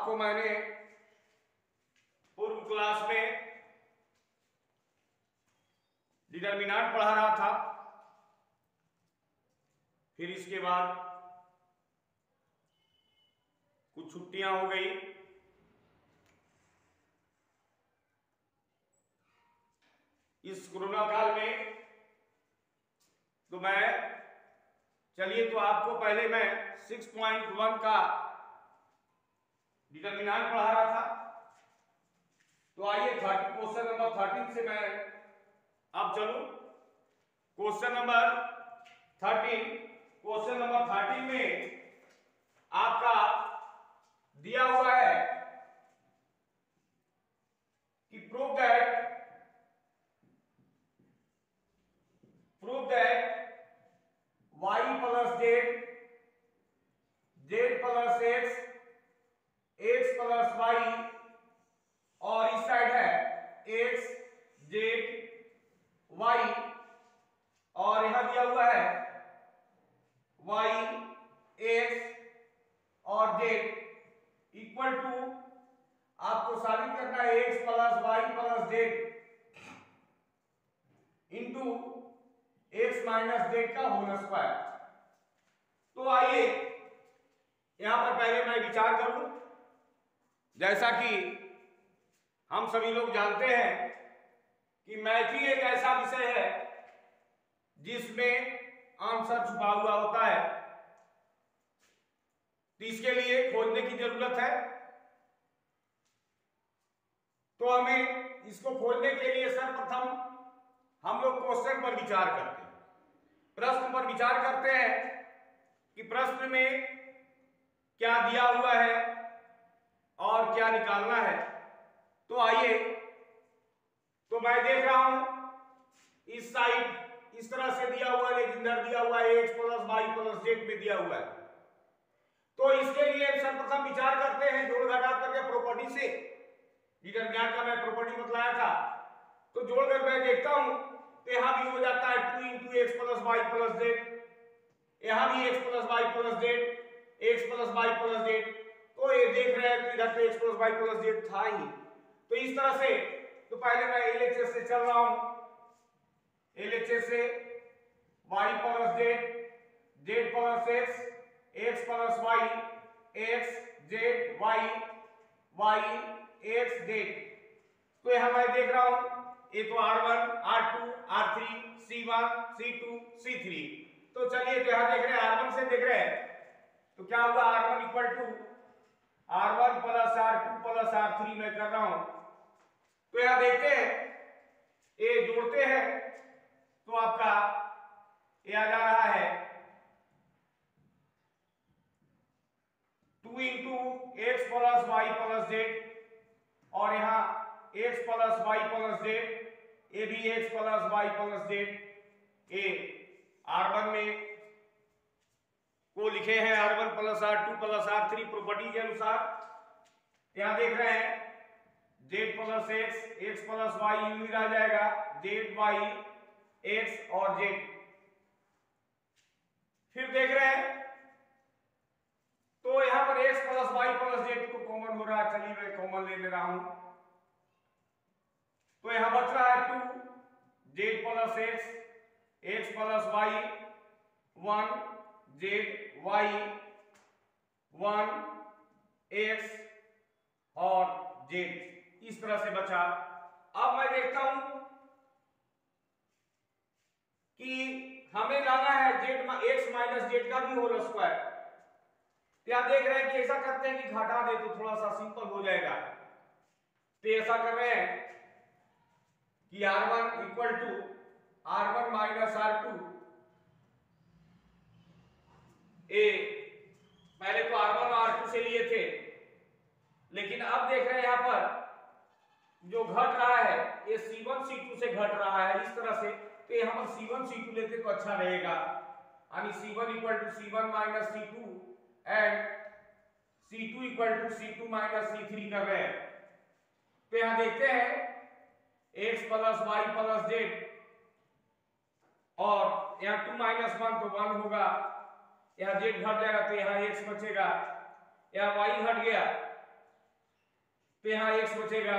आपको मैंने पूर्व क्लास में डिटरमिनेंट पढ़ा रहा था, फिर इसके बाद कुछ छुट्टियां हो गई। इस कोरोना काल में तो चलिए तो आपको पहले मैं 6.1 का डिटरमिनेंट पढ़ा रहा था। तो आइए क्वेश्चन नंबर 13 से मैं अब चलूं। क्वेश्चन नंबर 13 में आपका दिया हुआ है कि prove that y plus z plus x plus y, और इस साइड है x z y, और यहां दिया हुआ है y x और z इक्वल टू, आपको साबित करना है x plus y plus z into x minus z का होल स्क्वायर। तो आइए यहां पर पहले मैं विचार करूं। जैसा कि हम सभी लोग जानते हैं कि मैथ ही एक ऐसा विषय है जिसमें आंसर छुपा हुआ होता है, तो इसके लिए खोजने की जरूरत है। तो हमें इसको खोजने के लिए सर्वप्रथम हम लोग क्वेश्चन पर विचार करते हैं, प्रश्न पर विचार करते हैं कि प्रश्न में क्या दिया हुआ है और क्या निकालना है। तो आइए, तो मैं देख रहा हूं इस साइड इस तरह से दिया हुआ है, लेकिन इधर दिया हुआ है x plus Y plus z में दिया हुआ है। तो इसके लिए सर्वप्रथम विचार करते हैं जोड़ घटा करके प्रॉपर्टी से। डिटरमिनेंट का मैं प्रॉपर्टी बतलाया था, तो जोड़कर मैं देखता हूं तो यहां भी हो जाता है 2 into x plus Y plus z, यहां भी x plus Y plus z, x plus Y plus z. तो ये देख रहे हैं तो इधर तो x plus Y plus z था ही। तो इस तरह से तो पहले मैं LHS से चल रहा हूं, LHS से y plus z, z plus x, x plus y, x z y, y x z. तो यहां मैं देख रहा हूं ये तो R1 R2 R3 C1 C2 C3। तो चलिए तो यहां देख रहे हैं R1 से देख रहे हैं तो क्या हुआ, R1 equal to R1 plus R2 plus R3 मैं कर रहा हूं। तो यहां देखते हैं ये जोड़ते हैं तो आपका ये आ जा रहा है 2 into x plus Y plus z, और यहां x plus Y plus z, ये भी x plus Y plus z. ये R1 में को लिखे हैं R1 plus R2 plus R3 property के अनुसार। यहां देख रहे हैं z plus x plus y यूं ही रह जाएगा z वाई x और z। फिर देख रहे हैं तो यहां पर x plus Y plus z को कॉमन हो रहा है, चलिए मैं कॉमन ले रहा हूं। तो यहां बच रहा है 2 Z plus X plus Y 1 Z Y 1 X और जेड, इस तरह से बचा। अब मैं देखता हूं कि हमें लाना है जेड एक्स माइनस जेड का भी होल स्क्वायर। क्या देख रहे हैं कि ऐसा करते हैं कि घटा दे तो थोड़ा सा सिंपल हो जाएगा। तो ऐसा कर रहे हैं कि R1 equal to R1 minus R2, ए पहले तो R1 और R2 से लिए थे, लेकिन अब देख रहे हैं यहां पर जो घट रहा है ये C1 C2 से घट रहा है इस तरह से। तो यहां पर C1 C2 लेते तो अच्छा रहेगा, यानी C1 equal to C1 minus C2 and C2 equal to C2 minus C3 कर रहे हैं। तो यहां देखते हैं x plus Y plus z, और यहाँ 2 माइनस 1 तो 1 होगा, यहाँ z घट जाएगा तो यहाँ x बचेगा, यहाँ y घट गया तो यहां x बचेगा।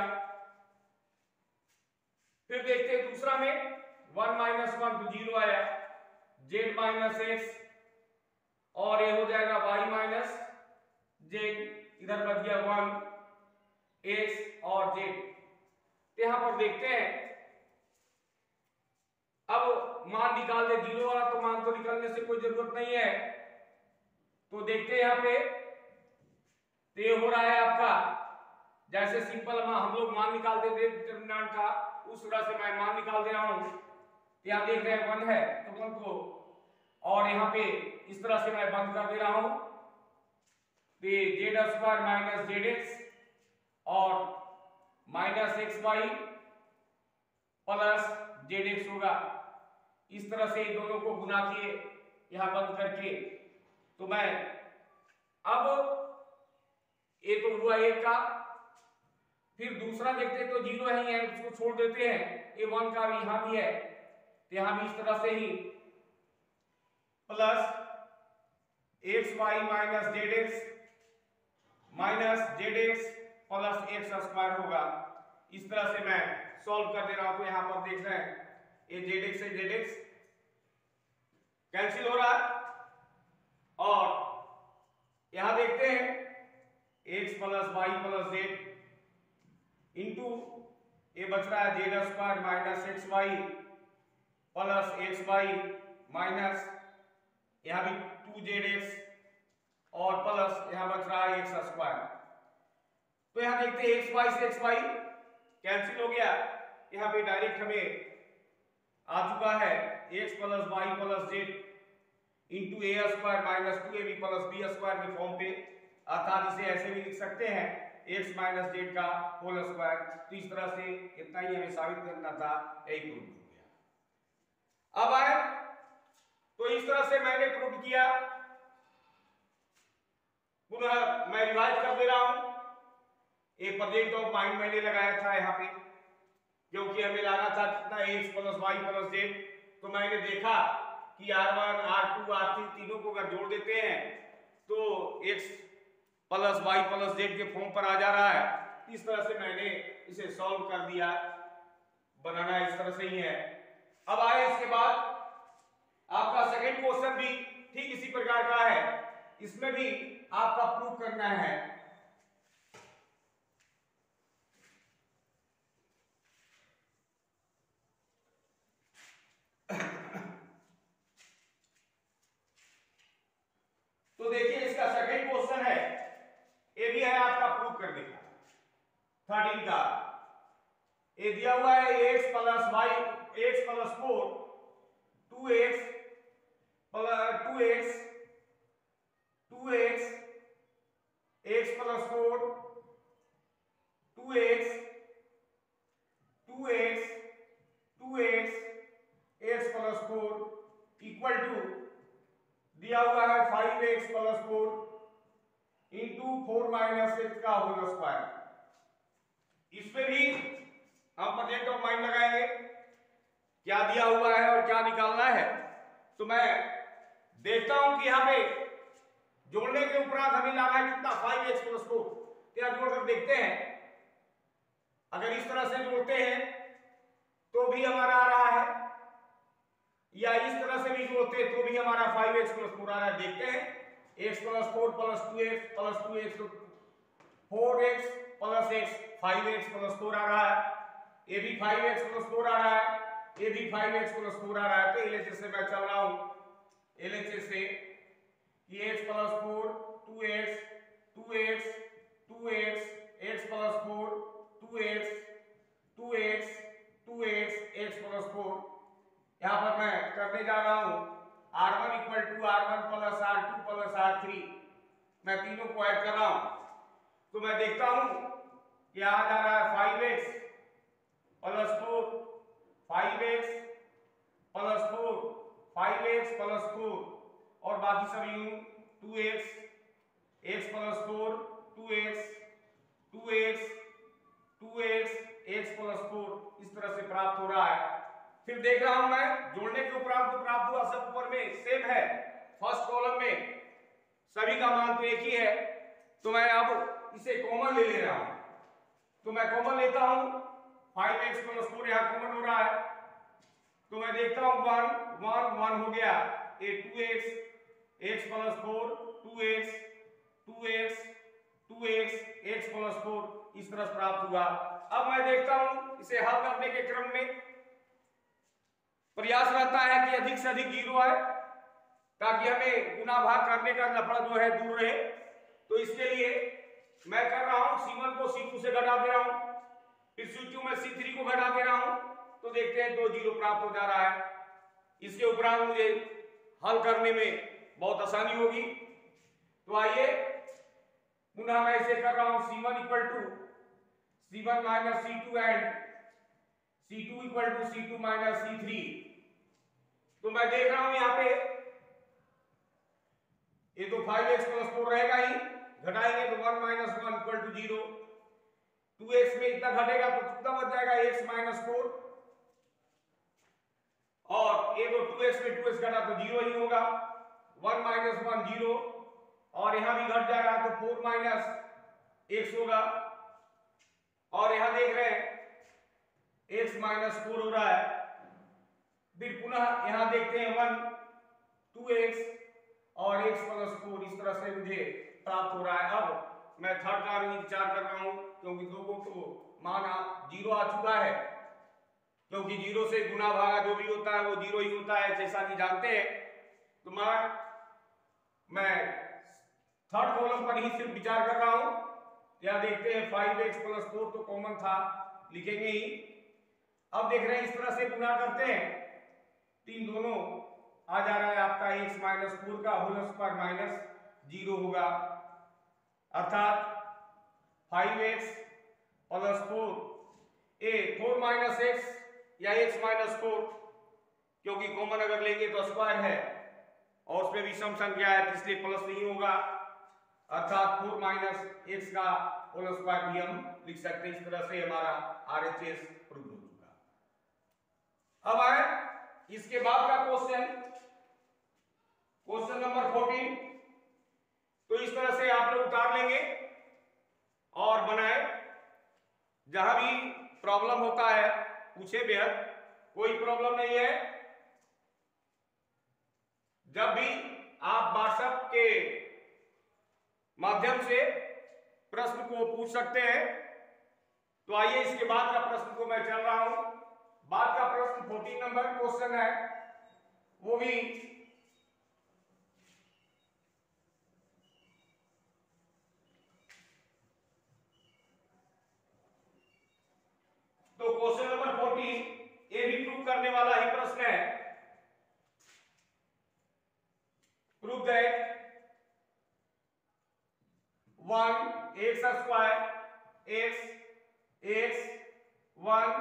फिर देखते हैं दूसरा में 1 माइनस 1 तो 0 आया, z माइनस x और ये हो जाएगा y माइनस z, इधर बच गया 1 x और z। तो यहां पर देखते हैं, अब मान निकाल दे, 0 वाला तो मान तो निकालने से कोई जरूरत नहीं है। तो देखते हैं यहां पे, तो ये हो रहा है आपका, जैसे सिंपल हम लोग मान निकालते थे डिटरमिनेंट का, उस तरह से मैं मान निकाल दे रहा हूं। यहां देख रहे हैं 1 है तो 1 को, और यहां पे इस तरह से मैं बंद कर दे रहा हूं, तो Z square minus Z X और minus x Y plus Z X होगा। इस तरह से दोनों को गुना किए यहां बंद करके, तो मैं अब ये तो हुआ एक का, फिर दूसरा देखते तो 0 ही है, इसको छोड़ देते हैं, ये 1 का भी यहां भी है, तो यहां भी इस तरह से ही plus x Y minus Z X plus x square होगा। इस तरह से मैं सॉल्व कर दे रहा हूं। तो यहां पर देख रहे हैं ये जेड एक्स से जेड एक्स कैंसिल हो रहा है, और यहां देखते हैं x plus Y plus Z into ये बच रहा है z square minus x Y plus x Y minus यहां भी 2zx और प्लस यहां बच रहा है एक्स स्क्वायर। तो यहां देखते हैं एक्स वाई से एक्स वाई कैंसिल हो गया, यहां पे डायरेक्ट हमें आ चुका है X plus Y plus Z into ए square minus 2ab plus B square के फॉर्म पे, अर्थात इसे ऐसे भी लिख सकते हैं x माइनस जेड का होल स्क्वायर। तो इस तरह से इतना ही हमें साबित करना था, यही प्रूव हो गया। अब आए तो इस तरह से मैंने प्रूव किया, पुनः मैं रिवाइज कर दे रहा हूं। एक प्रोजेक्ट ऑफ माइंड मैंने लगाया था यहाँ पे, क्योंकि हमें लाना था कितना x plus Y plus z. तो मैंने देखा कि r1 r2 r3 तीनों को अगर जोड़ देते हैं तो x plus Y plus z के फॉर्म पर आ जा रहा है। इस तरह से मैंने इसे सॉल्व कर दिया, बनाना इस तरह से ही है। अब आए इसके बाद आपका सेकंड क्वेश्चन भी ठीक इसी प्रकार का है, इसमें भी आपका प्रूव करना है। तो देखिए इसका सेकंड क्वेश्चन है, ये भी है आपका प्रूव करने का 13 का। ये दिया हुआ है x plus y x plus 4 2x plus 2x x plus 4 2x x plus 4 equal to दिया हुआ है 5x plus 4 into 4 minus x का होल स्क्वायर। इसमें भी हम प्रोजेक्ट ऑफ माइंड लगाएंगे, क्या दिया हुआ है और क्या निकालना है। तो मैं देखता हूं कि यहां पे जोड़ने के उपरांत हमें लाना है कितना 5x प्लस 4। क्या जोड़कर देखते हैं, अगर इस तरह से जोड़ते हैं तो भी हमारा आ रहा है, या इस तरह से भी जोड़ते हैं तो भी हमारा 5x प्लस 4 आ रहा है। देखते हैं x plus 4 plus 2x plus 2x 4x plus x 5x plus 4 आ रहा है, ये भी 5x प्लस 4 आ रहा है, ये भी 5x प्लस 4 आ रहा है। तो LHS से मैं चल रहा हूं, LHS से कि x plus 4 2x x plus 4 2x x plus 4। यहां पर मैं करने जा रहा हूं r1 equal to r1 plus r2 plus r3, मैं तीनों को ऐड कर रहा हूं। तो मैं देखता हूं कि आ जा रहा है 5x plus 4 5x plus 4 5x plus 4 और बाकी सब यूं 2x x plus 4 2x x plus 4 इस तरह से प्राप्त हो रहा है। फिर देख रहा हूं मैं जोड़ने के उपरांत तो प्राप्त हुआ सब ऊपर में सेम है, फर्स्ट कॉलम में सभी का मान तो एक ही है। तो मैं अब इसे कॉमन ले रहा हूं, तो मैं कॉमन लेता हूं 5x प्लस 4 यहां कॉमन हो रहा है, तो मैं देखता हूं 1 1 1 हो गया, ये 2x x plus 4 2x 2x 2x x plus 4 इस तरह प्राप्त हुआ। अब मैं देखता हूं इसे हल करने के क्रम में प्रयास रहता है कि अधिक से अधिक जीरो आए ताकि हमें गुना भाग करने का लफड़ा जो है दूर रहे। तो इसके लिए मैं कर रहा हूं C1 को C2 से घटा दे रहा हूं, फिर C2 में C3 को घटा दे रहा हूं, तो देखते हैं 2 जीरो प्राप्त हो जा रहा है। इसके उपरांत मुझे हल करने में बहुत आसानी होगी। तो आइए पुनः मैं इसे कर रहा हूं C1 equal to C1 minus C2 and C2 equal to C2 minus C3। तो मैं देख रहा हूं यहां पे ये तो 5x प्लस 4 रहेगा ही, घटाएंगे तो 1 माइनस 1 इक्वल टू 0, 2x में इतना घटेगा तो कितना बच जाएगा x माइनस 4, और ये तो 2x में 2x घटा तो 0 ही होगा, 1 माइनस 1 0, और यहां भी घट जाएगा तो 4 माइनस x होगा, और यहां देख रहे हैं x माइनस 4 हो रहा है। फिर पुनः यहां देखते हैं 1 2x और x प्लस 4 इस तरह से मुझे प्राप्त हो रहा है। अब मैं थर्ड का भी विचार कर रहा हूं क्योंकि दो को तो माना 0 आ चुका है, क्योंकि 0 से गुना भागा जो भी होता है वो 0 ही होता है जैसा कि जानते हैं। तो मैं थर्ड कॉलम पर ही सिर्फ विचार कर रहा हूं। यहां देखते हैं 5x प्लस 4 तो कॉमन था, लिखेंगे ही। अब देख रहे हैं इस तरह से गुना करते हैं, तीन दोनों आ जा रहा है आपका x माइनस 4 का होल स्क्वायर माइनस 0 होगा, अर्थात 5x प्लस 4 माइनस x या x माइनस 4, क्योंकि कॉमन अगर लेंगे तो स्क्वायर है और उसमें भी सम संख्या है तो इसलिए प्लस नहीं होगा, अर्थात 4 माइनस x का होल स्क्वायर भी हम लिख सकते हैं। इस तरह से हमारा RHS प्रूव हो चुका। अब आए इसके बाद का क्वेश्चन नंबर 14। तो इस तरह से आप लोग उतार लेंगे और बनाए, जहां भी प्रॉब्लम होता है पूछे बेहद, कोई प्रॉब्लम नहीं है। जब भी आप व्हाट्सएप के माध्यम से प्रश्न को पूछ सकते हैं। तो आइए इसके बाद का प्रश्न को मैं चल रहा हूं। बाद का प्रश्न 14 नंबर क्वेश्चन है, वो भी तो क्वेश्चन नंबर 14 ये भी प्रूव करने वाला ही प्रश्न है। Prove that 1 x square x 1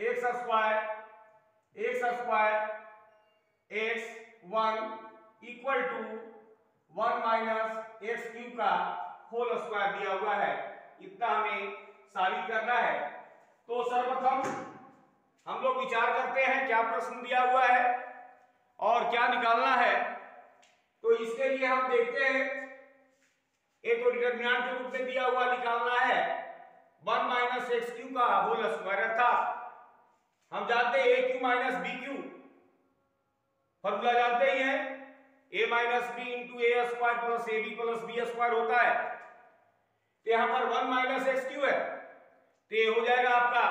x square x 1 equal to 1 minus x cube का होल स्क्वायर दिया हुआ है। इतना हमें साबित करना है। तो सर्वप्रथम हम लोग विचार करते हैं क्या प्रश्न दिया हुआ है और क्या निकालना है। तो इसके लिए हम देखते हैं, एक तो डिटरमिनेंट के रूप में दिया हुआ निकालना है 1 माइनस एक्स क्यू का होल स्क्वायर, अर्थात हम जानते हैं A cube minus B cube, formula जानते ही हैं, A minus B into A square plus A B plus B square होता है। तो यहां पर 1 माइनस एक्स क्यू है तो ये हो जाएगा आपका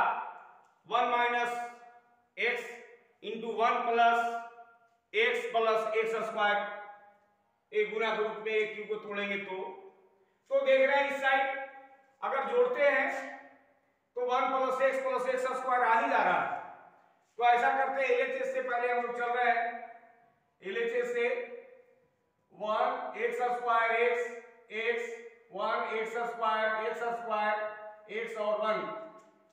1 minus x into 1 plus x square, एक गुना के रूप में एक क्यू को तोड़ेंगे तो देख रहे हैं इस साइड अगर जोड़ते हैं तो 1 प्लस एक्स स्क्वायर आ ही जा रहा है। तो ऐसा करते हैं एलएचएस से पहले हम लोग चल रहे हैं, एलएचएस से 1 x square x 1 x square x और 1,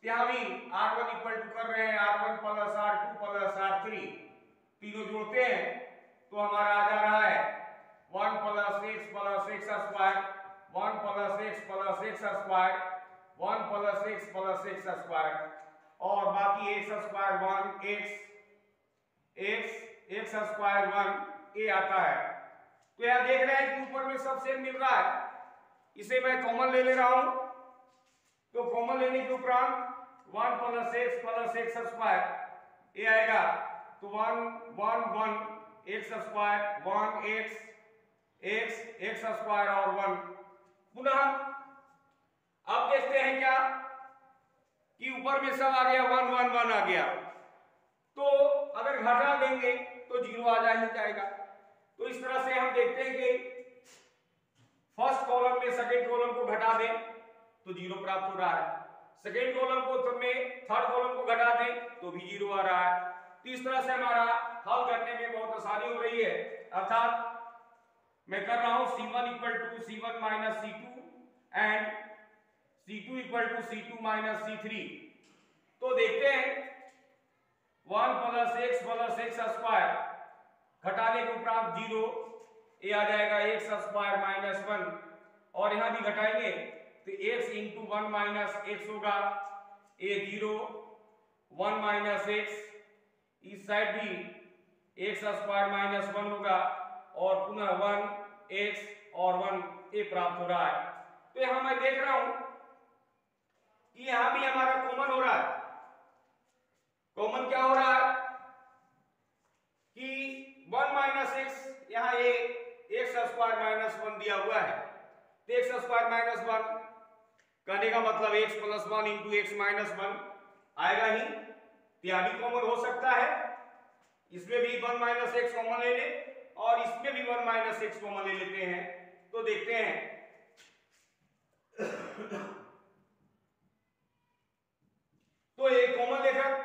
यहां भी r1 इक्वल टू कर रहे हैं r1 plus r2 plus r3, तीनों जोड़ते हैं तो हमारा आ जा रहा है 1 plus x square 1 plus x square 1 plus x square और बाकी एक्स स्क्वायर 1 एक्स स्क्वायर 1 ये आता है। तो यहां देख रहे हैं कि ऊपर में सब सेम मिल रहा है, इसे मैं कॉमन ले रहा हूं। तो कॉमन लेने के उपरांत 1 प्लस एक्स स्क्वायर ये आएगा, तो 1 एक्स स्क्वायर 1 एक्स स्क्वायर और 1 पुनः। अब देखते हैं क्या कि ऊपर में सब आ गया 1 1 1 आ गया, तो अगर घटा देंगे तो 0 आ जाएगा। तो इस तरह से हम देखते हैं कि फर्स्ट कॉलम में सेकंड कॉलम को घटा दें तो 0 प्राप्त हो रहा है, सेकंड कॉलम को में थर्ड कॉलम को घटा दें तो भी 0 आ रहा है। तो इस तरह से हमारा हल करने में बहुत आसानी हो रही है। अर्थात मैं कर रहा हूं C1 equal to C1 minus C2 and C2 equal to C2 minus C3। तो देखते हैं 1 प्लस एक्स स्क्वायर घटाने के उपरांत 0 ये आ जाएगा एक्स स्क्वायर माइनस 1, और यहां भी घटाएंगे तो x इंटू 1 माइनस एक्स होगा, ये 0 1 माइनस एक्स, इस साइड भी एक्स स्क्वायर माइनस 1 होगा और पुनः 1 एक्स और 1 ये प्राप्त हो रहा है। तो यहां मैं देख रहा हूं कि यहां भी हमारा कॉमन हो रहा है। कॉमन क्या हो रहा है कि 1 माइनस एक्स, यहां ये एक्स स्क्वायर माइनस 1 दिया हुआ है, तो एक्स स्क्वायर माइनस 1 कहने का मतलब x plus 1 into x minus 1 आएगा ही, यह भी कॉमन हो सकता है। इसमें भी 1 माइनस एक्स कॉमन ले ले और इसमें भी 1 माइनस एक्स कॉमन ले लेते हैं, तो देखते हैं तो ये कॉमन लेकर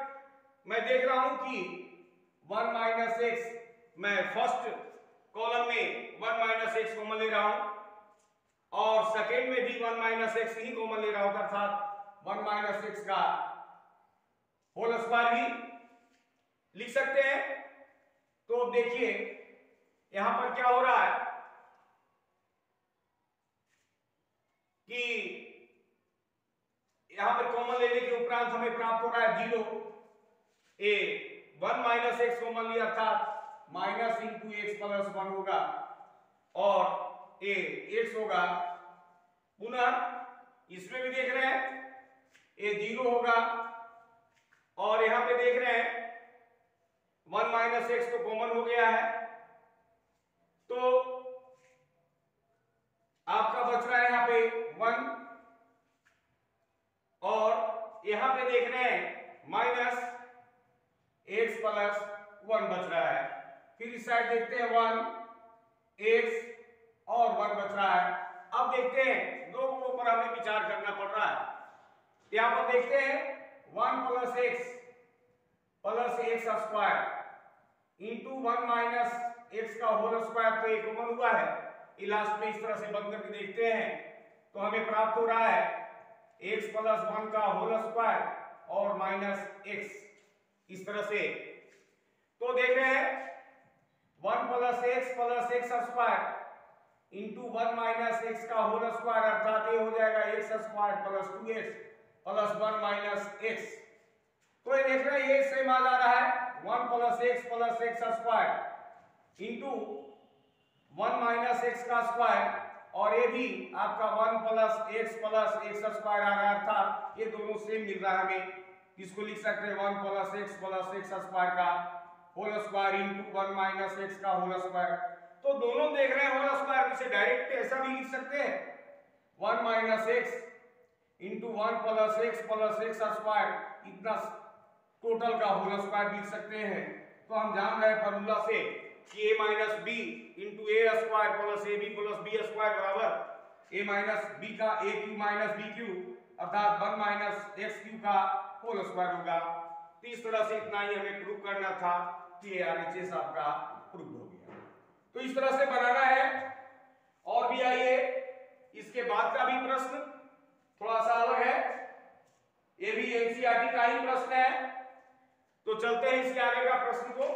मैं देख रहा हूं कि 1 माइनस एक्स, मैं फर्स्ट कॉलम में 1 माइनस एक्स कॉमन ले रहा हूं और सेकेंड में भी 1 माइनस एक्स ही कॉमन ले रहा हूं, अर्थात 1 माइनस एक्स का होल स्क्वायर भी लिख सकते हैं। तो अब देखिए यहां पर क्या हो रहा है कि यहां पर कॉमन लेने के उपरांत हमें प्राप्त हो रहा है 0, ए 1 माइनस एक्स कॉमन लिया अर्थात माइनस इंटू एक्स प्लस 1 होगा और ए एक्स होगा, पुनः इसमें भी देख रहे हैं ए 0 होगा और यहां पे देख रहे हैं 1 माइनस एक्स तो कॉमन हो गया है, तो आपका बच रहा है यहां पे 1 और यहां पे देख रहे हैं माइनस एक्स प्लस 1 बच रहा है। फिर इस साइड देखते हैं 1 एक्स और 1 बच रहा है। अब देखते हैं दो गुणों पर हमें विचार करना पड़ रहा है। यहां पर देखते हैं 1 plus x square into 1 minus x का होल स्क्वायर, तो एक कॉमन हुआ है, ये लास्ट में इस तरह से बंद करके देखते हैं तो हमें प्राप्त हो रहा है एक्स प्लस 1 का होल स्क्वायर और माइनस एक्स, इस तरह से। तो देख रहे हैं 1 plus x square into 1 minus x का होल स्क्वायर, अर्थात ये हो जाएगा x square plus 2x plus 1 minus x. तो ये देख रहे हैं ये सेम आ जा रहा है 1 plus x square into 1 minus x का स्क्वायर, और ये भी आपका 1 प्लस एक्स स्क्वायर आ रहा है, अर्थात ये दोनों सेम मिल रहा है हमें। इसको लिख सकते हैं 1 प्लस एक्स स्क्वायर का whole square into 1 minus x का होल स्क्वायर। तो दोनों देख रहे हैं होल स्क्वायर, इसे डायरेक्ट ऐसा भी लिख सकते हैं 1 minus x into 1 plus x square, इतना टोटल का होल स्क्वायर लिख सकते हैं। तो हम जान रहे हैं फॉर्मूला से कि a minus B into A square plus A B plus B square बराबर a माइनस बी का a cube minus B cube, अर्थात 1 माइनस एक्स क्यू का होल स्क्वायर होगा। तो इस तरह से इतना ही हमें प्रूव करना था कि RHS आपका प्रूव हो गया। तो इस तरह से बनाना है। और भी आइए इसके बाद का भी प्रश्न थोड़ा सा अलग है, ये भी NCERT का ही प्रश्न है। तो चलते हैं इसके आगे का प्रश्न को।